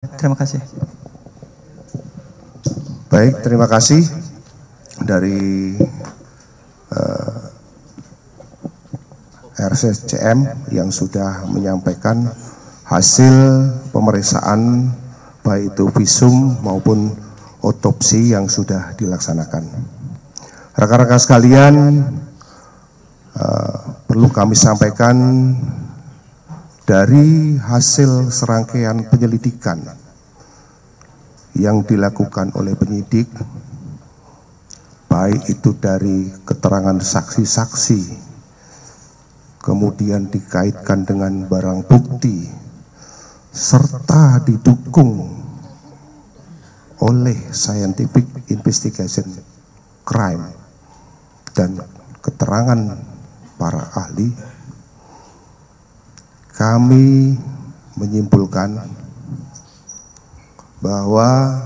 Terima kasih. Baik, terima kasih dari RSCM yang sudah menyampaikan hasil pemeriksaan baik itu visum maupun otopsi yang sudah dilaksanakan. Rekan-rekan sekalian, perlu kami sampaikan dari hasil serangkaian penyelidikan yang dilakukan oleh penyidik, baik itu dari keterangan saksi-saksi, kemudian dikaitkan dengan barang bukti, serta didukung oleh scientific investigation crime dan keterangan para ahli, kami menyimpulkan bahwa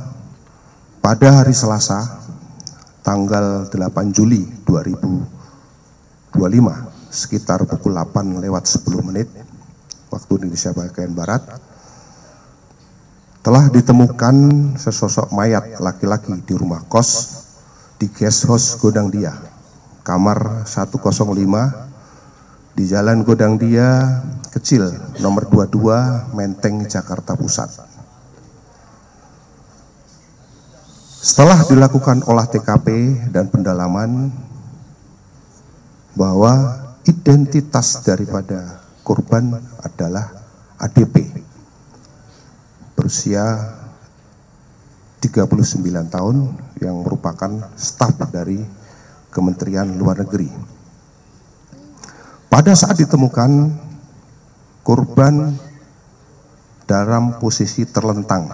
pada hari Selasa tanggal 8 Juli 2025 sekitar pukul 8:10 waktu Indonesia bagian Barat telah ditemukan sesosok mayat laki-laki di rumah kos di guest house Godang Dia, kamar 105 di Jalan Godang Dia Kecil nomor 22 Menteng, Jakarta Pusat. Setelah dilakukan olah TKP dan pendalaman bahwa identitas daripada korban adalah ADP berusia 39 tahun yang merupakan staf dari Kementerian Luar Negeri. Pada saat ditemukan, korban dalam posisi terlentang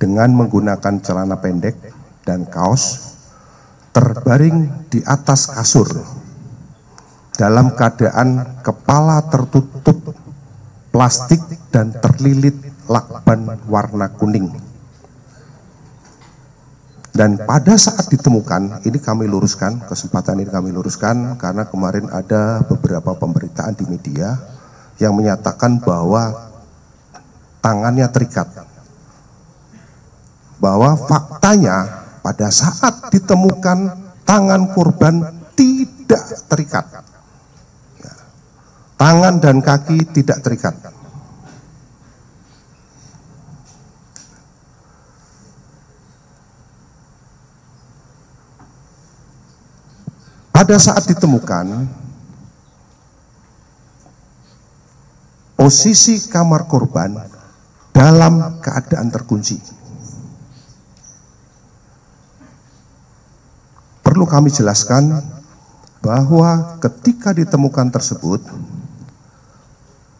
dengan menggunakan celana pendek dan kaos, terbaring di atas kasur dalam keadaan kepala tertutup plastik dan terlilit lakban warna kuning. Dan pada saat ditemukan, ini kami luruskan, kesempatan ini kami luruskan karena kemarin ada beberapa pemberitaan di media yang menyatakan bahwa tangannya terikat. Bahwa faktanya pada saat ditemukan tangan korban tidak terikat. Tangan dan kaki tidak terikat. Pada saat ditemukan, posisi kamar korban dalam keadaan terkunci. Perlu kami jelaskan bahwa ketika ditemukan tersebut,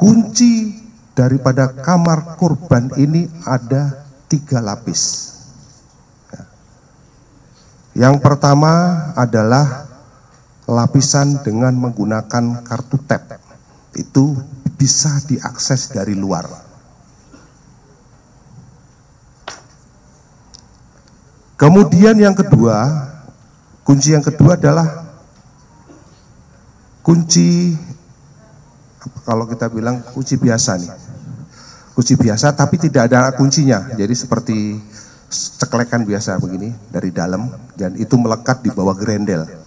kunci daripada kamar korban ini ada 3 lapis. Yang pertama adalah lapisan dengan menggunakan kartu tap, itu bisa diakses dari luar. Kemudian yang kedua, kunci yang kedua adalah kunci, kalau kita bilang kunci biasa nih, kunci biasa tapi tidak ada kuncinya, jadi seperti ceklekan biasa begini dari dalam, dan itu melekat di bawah grendel.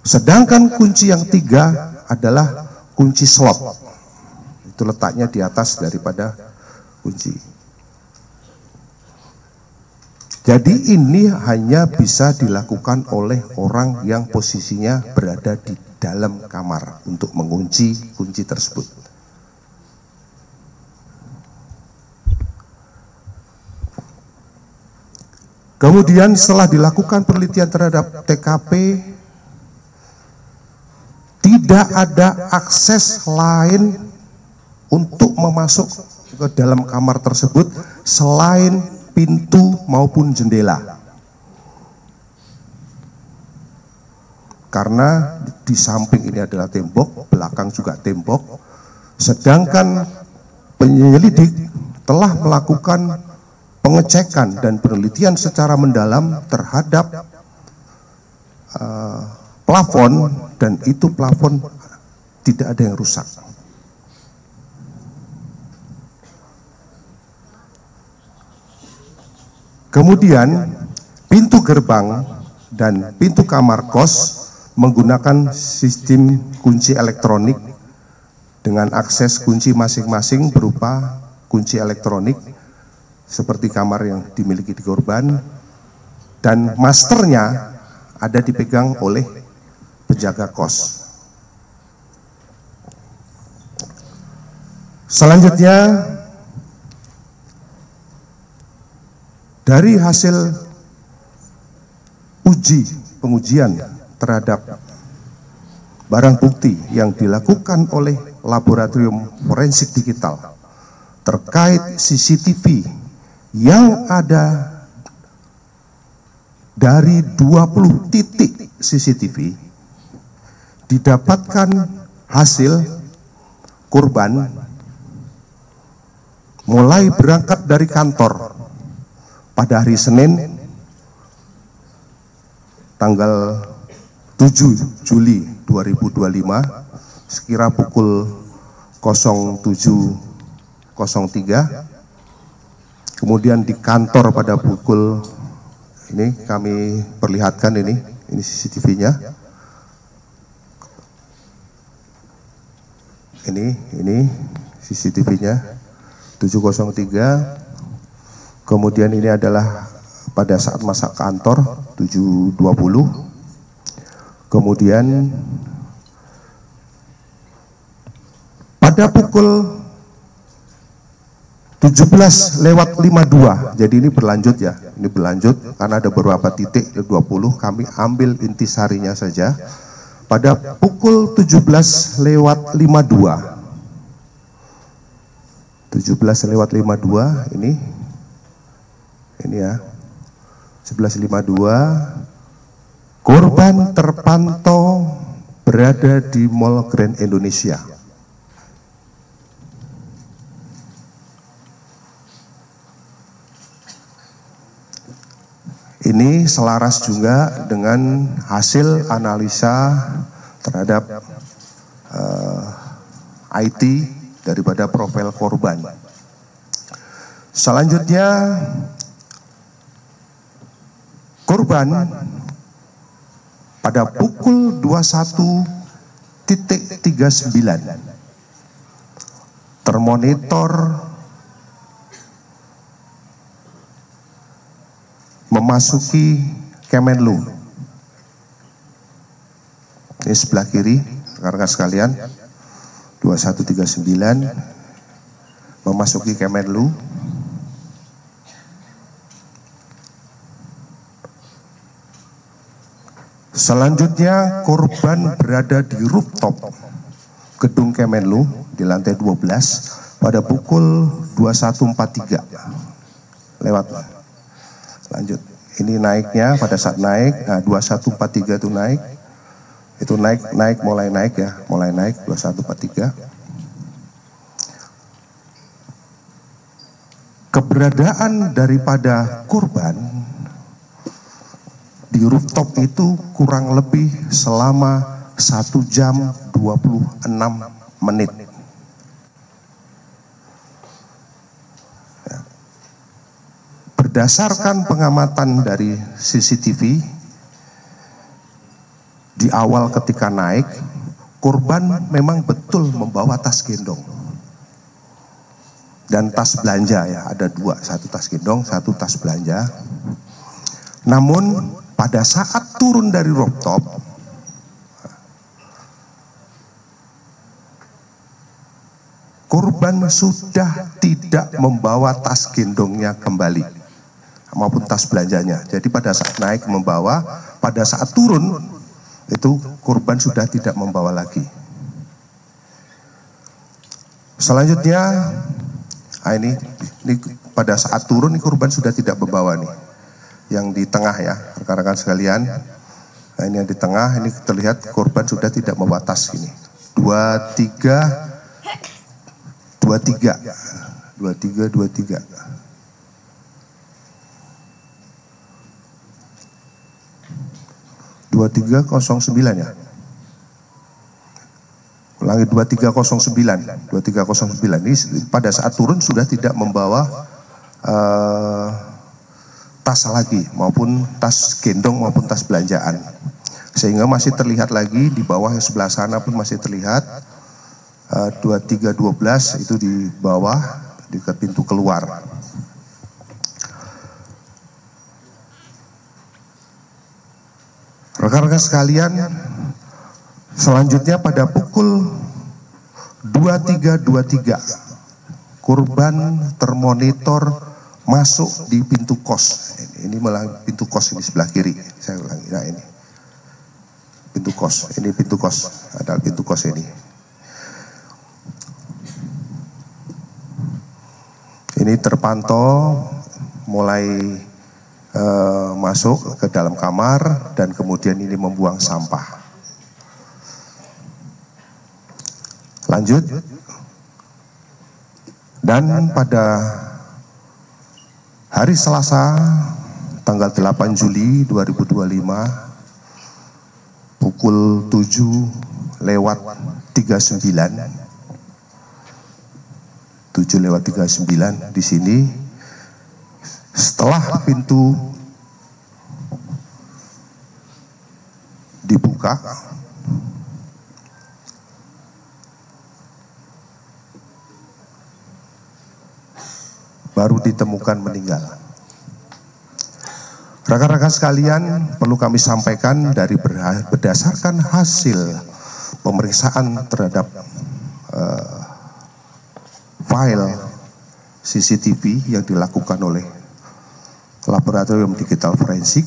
Sedangkan kunci yang 3 adalah kunci slot, itu letaknya di atas daripada kunci. Jadi ini hanya bisa dilakukan oleh orang yang posisinya berada di dalam kamar untuk mengunci kunci tersebut. Kemudian setelah dilakukan penelitian terhadap TKP, tidak ada akses lain untuk memasuk ke dalam kamar tersebut selain pintu maupun jendela. Karena di samping ini adalah tembok, belakang juga tembok. Sedangkan penyelidik telah melakukan pengecekan dan penelitian secara mendalam terhadap plafon, dan itu plafon tidak ada yang rusak. Kemudian pintu gerbang dan pintu kamar kos menggunakan sistem kunci elektronik dengan akses kunci masing-masing berupa kunci elektronik seperti kamar yang dimiliki di korban, dan masternya ada dipegang oleh penjaga kos. Selanjutnya, dari hasil pengujian terhadap barang bukti yang dilakukan oleh laboratorium forensik digital terkait CCTV yang ada dari 20 titik CCTV, didapatkan hasil korban mulai berangkat dari kantor pada hari Senin tanggal 7 Juli 2025 sekira pukul 07.03, kemudian di kantor pada pukul, ini kami perlihatkan, ini CCTV-nya, ini CCTV-nya 7.03, kemudian ini adalah pada saat masa kantor 7.20, kemudian pada pukul 17:52, jadi ini berlanjut ya, ini berlanjut karena ada beberapa titik 20, kami ambil intisarinya saja. Pada pukul 17:52 ini ya, 11:52 korban terpantau berada di Mall Grand Indonesia. Ini selaras juga dengan hasil analisa terhadap IT daripada profil korban. Selanjutnya, korban pada pukul 21.39 termonitor memasuki Kemenlu. Ini sebelah kiri, rekan-rekan sekalian, 21.39 memasuki Kemenlu. Selanjutnya korban berada di rooftop gedung Kemenlu di lantai 12 pada pukul 21.43 lewat. Lanjut, ini naiknya pada saat naik, nah 21.43 itu naik, mulai naik 21.43. Keberadaan daripada korban di rooftop itu kurang lebih selama 1 jam 26 menit. Berdasarkan pengamatan dari CCTV, di awal ketika naik, korban memang betul membawa tas gendong dan tas belanja ya, ada dua, satu tas gendong, satu tas belanja. Namun pada saat turun dari rooftop, korban sudah tidak membawa tas gendongnya kembali maupun tas belanjanya. Jadi pada saat naik membawa, pada saat turun itu korban sudah tidak membawa lagi. Selanjutnya, ini pada saat turun ini korban sudah tidak membawa nih. Yang di tengah ya, rekan-rekan sekalian. Nah, ini yang di tengah, ini terlihat korban sudah tidak membawa tas ini. 23. 2309 ya. Ulangi 2309 ini pada saat turun sudah tidak membawa tas lagi, maupun tas gendong maupun tas belanjaan. Sehingga masih terlihat lagi di bawah sebelah sana pun masih terlihat 2312 itu di bawah dekat pintu keluar. Rekan-rekan sekalian, selanjutnya pada pukul 23.23 korban termonitor masuk di pintu kos. Ini malah pintu kos ini sebelah kiri. Saya ulangi, nah ini pintu kos. Ini pintu kos, adalah pintu kos ini. Ini terpantau mulai masuk ke dalam kamar dan kemudian ini membuang sampah. Lanjut. Dan pada hari Selasa tanggal 8 Juli 2025 pukul 7:39 di sini, setelah pintu dibuka, baru ditemukan meninggal. Rekan-rekan sekalian, perlu kami sampaikan dari berdasarkan hasil pemeriksaan terhadap file CCTV yang dilakukan oleh Laboratorium Digital Forensik,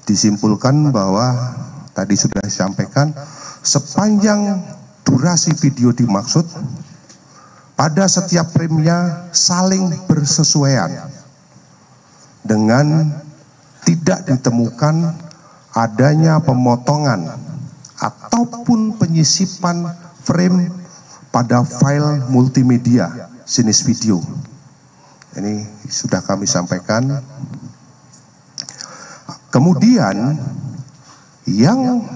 disimpulkan bahwa tadi sudah disampaikan sepanjang durasi video dimaksud pada setiap frame-nya saling bersesuaian dengan tidak ditemukan adanya pemotongan ataupun penyisipan frame pada file multimedia jenis video. Ini sudah kami sampaikan. Kemudian yang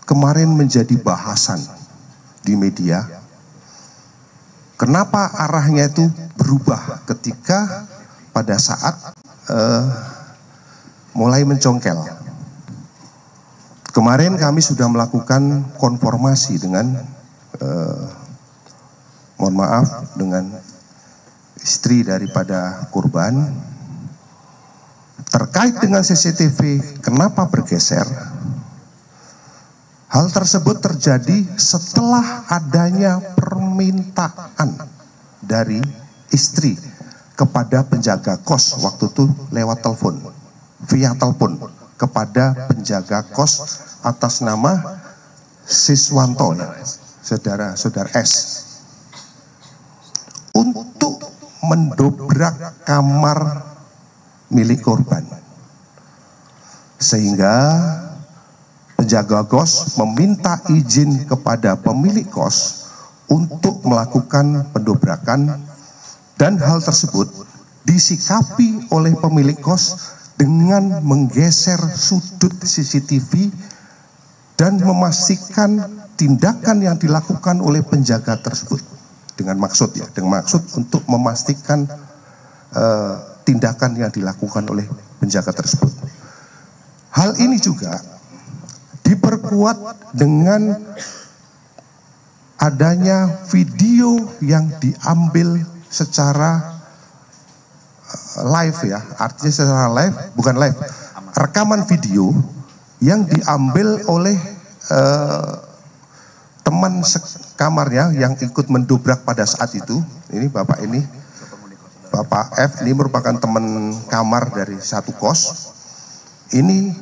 kemarin menjadi bahasan di media, kenapa arahnya itu berubah ketika pada saat mulai mencongkel. Kemarin kami sudah melakukan konfirmasi dengan mohon maaf dengan istri daripada korban terkait dengan CCTV kenapa bergeser. Hal tersebut terjadi setelah adanya permintaan dari istri kepada penjaga kos waktu itu lewat telepon, via telepon kepada penjaga kos atas nama Siswanto, saudara S, untuk mendobrak kamar milik korban, sehingga penjaga kos meminta izin kepada pemilik kos untuk melakukan pendobrakan, dan hal tersebut disikapi oleh pemilik kos dengan menggeser sudut CCTV dan memastikan tindakan yang dilakukan oleh penjaga tersebut dengan maksud untuk memastikan tindakan yang dilakukan oleh penjaga tersebut. Hal ini juga diperkuat dengan adanya video yang diambil secara live ya, artinya secara live, bukan live, rekaman video yang diambil oleh teman sekamarnya yang ikut mendobrak pada saat itu. Ini Bapak F ini merupakan teman kamar dari satu kos. Ini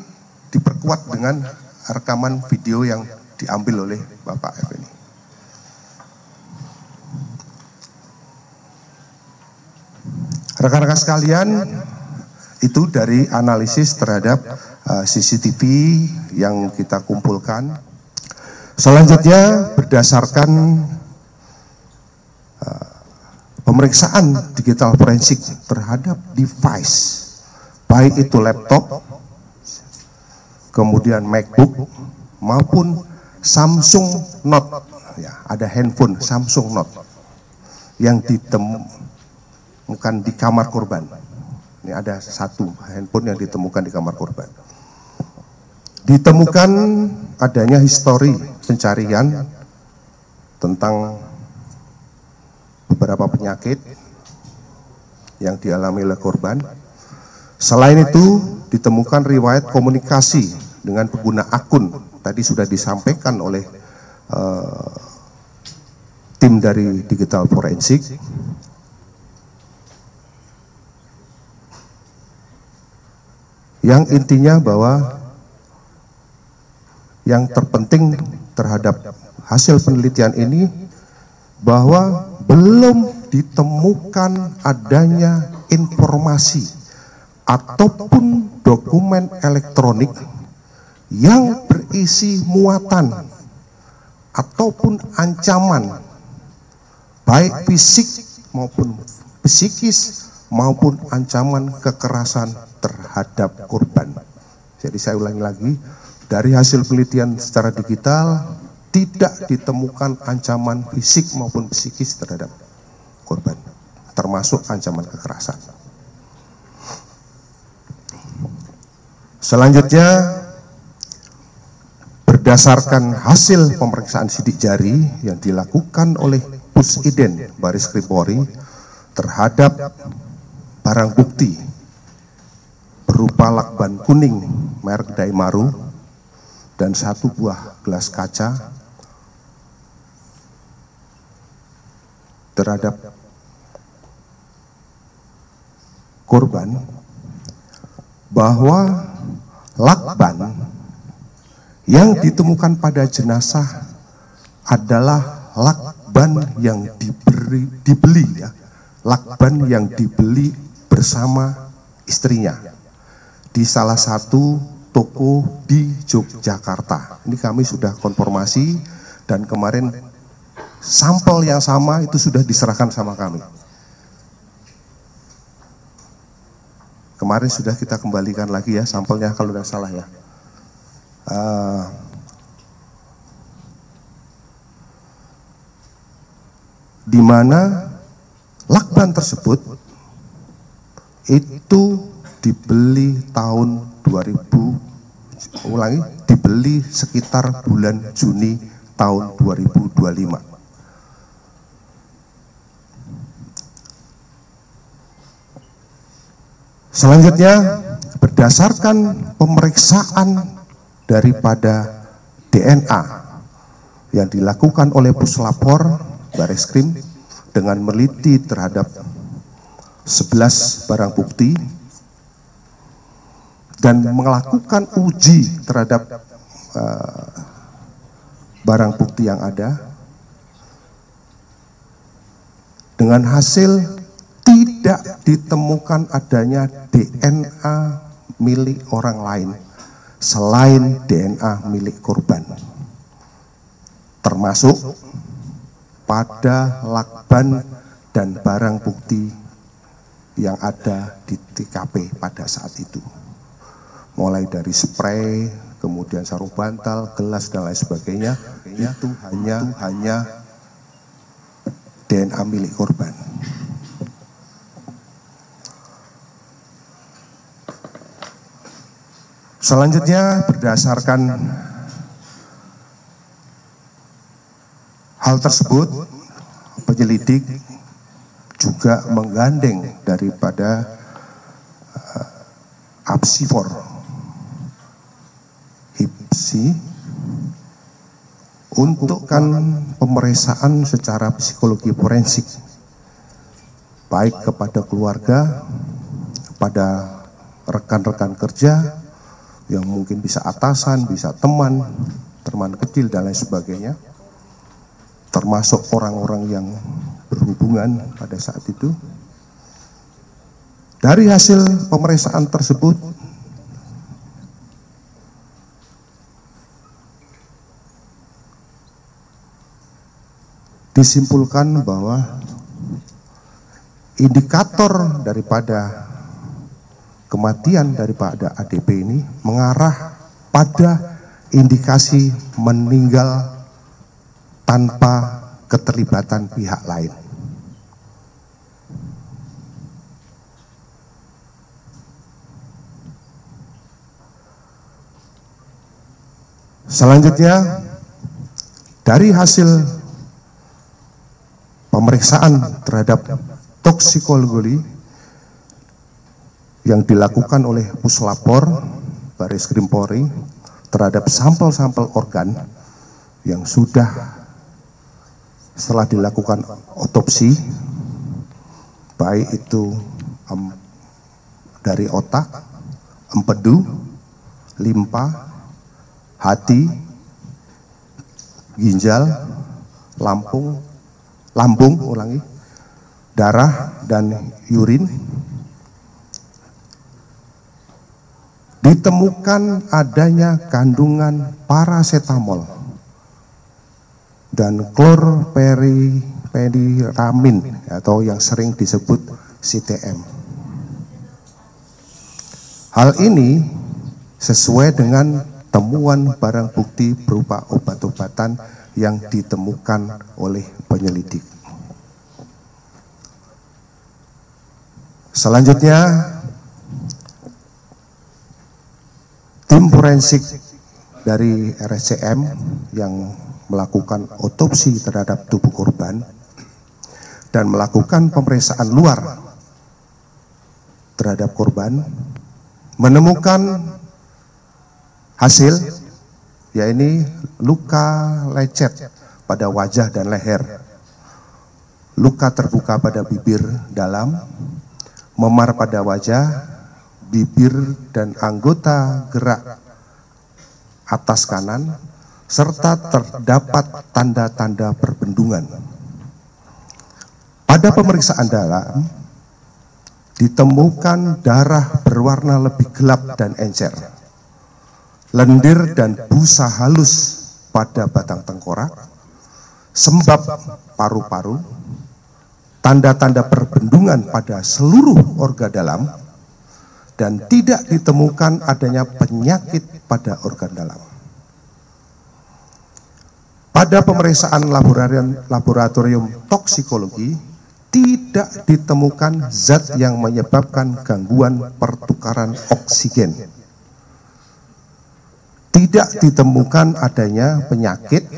diperkuat dengan rekaman video yang diambil oleh Bapak F ini. Rekan-rekan sekalian, itu dari analisis terhadap CCTV yang kita kumpulkan. Selanjutnya berdasarkan pemeriksaan digital forensik terhadap device, baik itu laptop, kemudian MacBook maupun Samsung Note, ya, ada handphone Samsung Note yang ditemukan di kamar korban. Ini ada satu handphone yang ditemukan di kamar korban. Ditemukan adanya histori pencarian tentang beberapa penyakit yang dialami oleh korban. Selain itu, ditemukan riwayat komunikasi dengan pengguna akun. Tadi sudah disampaikan oleh tim dari digital forensik. Yang intinya bahwa yang terpenting terhadap hasil penelitian ini bahwa belum ditemukan adanya informasi ataupun dokumen elektronik yang berisi muatan ataupun ancaman baik fisik maupun psikis maupun ancaman kekerasan terhadap korban. Jadi saya ulangi lagi, dari hasil penelitian secara digital tidak ditemukan ancaman fisik maupun psikis terhadap korban, termasuk ancaman kekerasan. Selanjutnya, berdasarkan hasil pemeriksaan sidik jari yang dilakukan oleh Pusiden Baris Krim Polri terhadap barang bukti berupa lakban kuning merek Daimaru dan satu buah gelas kaca terhadap korban, bahwa lakban yang ditemukan pada jenazah adalah lakban yang dibeli ya, lakban yang dibeli bersama istrinya di salah satu toko di Yogyakarta. Ini kami sudah konfirmasi dan kemarin sampel yang sama itu sudah diserahkan sama kami. Kemarin sudah kita kembalikan lagi ya sampelnya kalau tidak salah ya. Di mana lakban tersebut itu dibeli tahun 2000, ulangi, dibeli sekitar bulan Juni tahun 2025. Selanjutnya, berdasarkan pemeriksaan daripada DNA yang dilakukan oleh Puslapor Baris Krim dengan meliti terhadap 11 barang bukti dan melakukan uji terhadap barang bukti yang ada, dengan hasil tidak ditemukan adanya DNA milik orang lain selain DNA milik korban, termasuk pada lakban dan barang bukti yang ada di TKP pada saat itu, mulai dari spray, kemudian sarung bantal, gelas dan lain sebagainya, itu hanya DNA milik korban. Selanjutnya, berdasarkan hal tersebut, penyelidik juga menggandeng daripada Apsifor HIPSI untuk pemeriksaan secara psikologi forensik baik kepada keluarga, kepada rekan-rekan kerja yang mungkin bisa atasan, bisa teman kecil dan lain sebagainya, termasuk orang-orang yang berhubungan pada saat itu. Dari hasil pemeriksaan tersebut, disimpulkan bahwa indikator daripada kematian daripada ADP ini mengarah pada indikasi meninggal tanpa keterlibatan pihak lain. Selanjutnya, dari hasil pemeriksaan terhadap toksikologi yang dilakukan oleh Puslapor Bareskrim Polri terhadap sampel-sampel organ yang sudah setelah dilakukan otopsi, baik itu dari otak, empedu, limpa, hati, ginjal, lambung, darah, dan urin, ditemukan adanya kandungan parasetamol dan klorpheniramin atau yang sering disebut CTM. Hal ini sesuai dengan temuan barang bukti berupa obat-obatan yang ditemukan oleh penyelidik. Selanjutnya, tim forensik dari RSCM yang melakukan otopsi terhadap tubuh korban dan melakukan pemeriksaan luar terhadap korban menemukan hasil, yaitu luka lecet pada wajah dan leher, luka terbuka pada bibir dalam, memar pada wajah, bibir dan anggota gerak atas kanan, serta terdapat tanda-tanda perbendungan. Pada pemeriksaan dalam, ditemukan darah berwarna lebih gelap dan encer, lendir dan busa halus pada batang tengkorak, sembab paru-paru, tanda-tanda perbendungan pada seluruh organ dalam, dan tidak ditemukan adanya penyakit pada organ dalam. Pada pemeriksaan laboratorium toksikologi, tidak ditemukan zat yang menyebabkan gangguan pertukaran oksigen. Tidak ditemukan adanya penyakit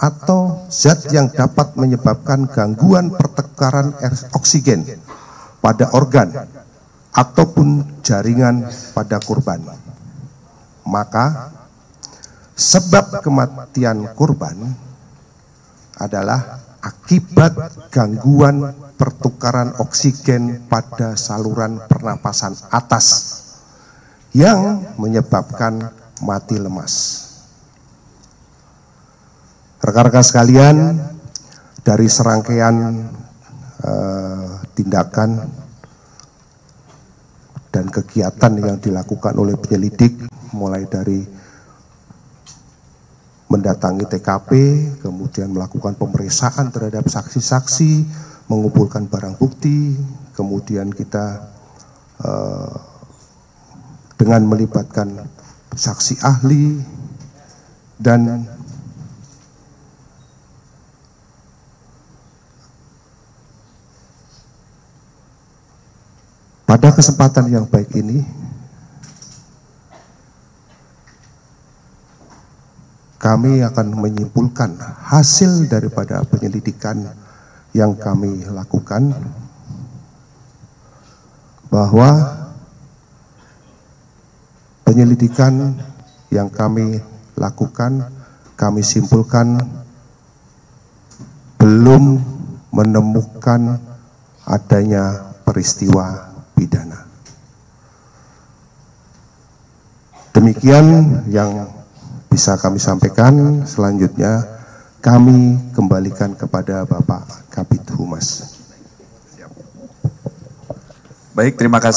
atau zat yang dapat menyebabkan gangguan pertukaran oksigen pada organ ataupun jaringan pada korban. Maka sebab kematian korban adalah akibat gangguan pertukaran oksigen pada saluran pernapasan atas yang menyebabkan mati lemas. Rekan-rekan sekalian, dari serangkaian tindakan dan kegiatan yang dilakukan oleh penyelidik, mulai dari mendatangi TKP, kemudian melakukan pemeriksaan terhadap saksi-saksi, mengumpulkan barang bukti, kemudian kita dengan melibatkan saksi ahli, dan pada kesempatan yang baik ini kami akan menyimpulkan hasil daripada penyelidikan yang kami lakukan, bahwa penyelidikan yang kami lakukan, kami simpulkan belum menemukan adanya peristiwa pidana. Demikian yang bisa kami sampaikan. Selanjutnya kami kembalikan kepada Bapak Kabid Humas. Baik, terima kasih.